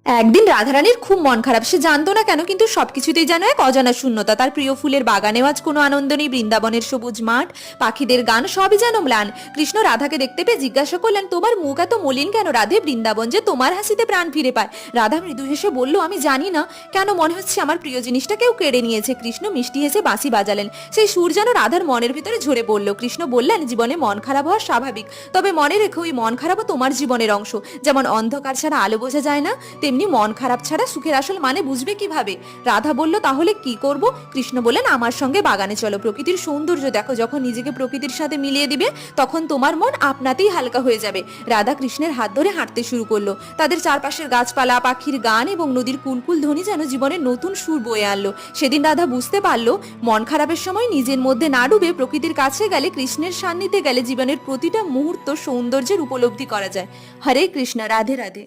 একদিন রাধারানীর খুব মন খারাপ, সে জানতো না কেন, কিন্তু সবকিছুতেই যেন এক অজানা শূন্যতা। তার প্রিয় ফুলের বাগানেও আজ কোনো আনন্দ নেই, বৃন্দাবনের সবুজ মাঠ, পাখিদের গান সবই যেন ম্লান। কৃষ্ণ রাধাকে দেখতে পেয়ে জিজ্ঞাসা করলেন, তোমার মুখ এত মলিন কেন রাধে? বৃন্দাবন যে তোমার হাসিতে প্রাণ ফিরে পায়। রাধা মৃদু হেসে বলল, আমি জানি না কেন মনে হচ্ছে আমার প্রিয় জিনিসটা কেউ কেড়ে নিয়েছে। কৃষ্ণ মিষ্টি হেসে বাঁশি বাজালেন, সেই সুর যেন রাধার মনের ভিতরে ঝরে পড়ল। কৃষ্ণ বললেন, জীবনে মন খারাপ হওয়া স্বাভাবিক, তবে মনে রেখো ওই মন খারাপও তোমার জীবনের অংশ। যেমন অন্ধকার ছাড়া আলো বোঝা যায় না, তেমনি মন খারাপ ছাড়া সুখের আসল মানে বুঝবে কিভাবে? রাধা বলল, তাহলে কি করব? কৃষ্ণ বললেন, আমার সঙ্গে বাগানে চলো, প্রকৃতির সৌন্দর্য দেখো। যখন নিজেকে প্রকৃতির সাথে মিলিয়ে দিবে, তখন তোমার মন আপনাতেই হালকা হয়ে যাবে। রাধা কৃষ্ণের হাত ধরে হাঁটতে শুরু করলো। তাদের চারপাশের গাছপালা, পাখির গান এবং নদীর কুলকুল ধ্বনি যেন জীবনের নতুন সুর বয়ে আনলো। সেদিন রাধা বুঝতে পারলো, মন খারাপের সময় নিজের মধ্যে না ডুবে প্রকৃতির কাছে গেলে, কৃষ্ণের সান্নিধ্যে গেলে জীবনের প্রতিটা মুহূর্ত সৌন্দর্যের উপলব্ধি করা যায়। হরে কৃষ্ণ, রাধে রাধে।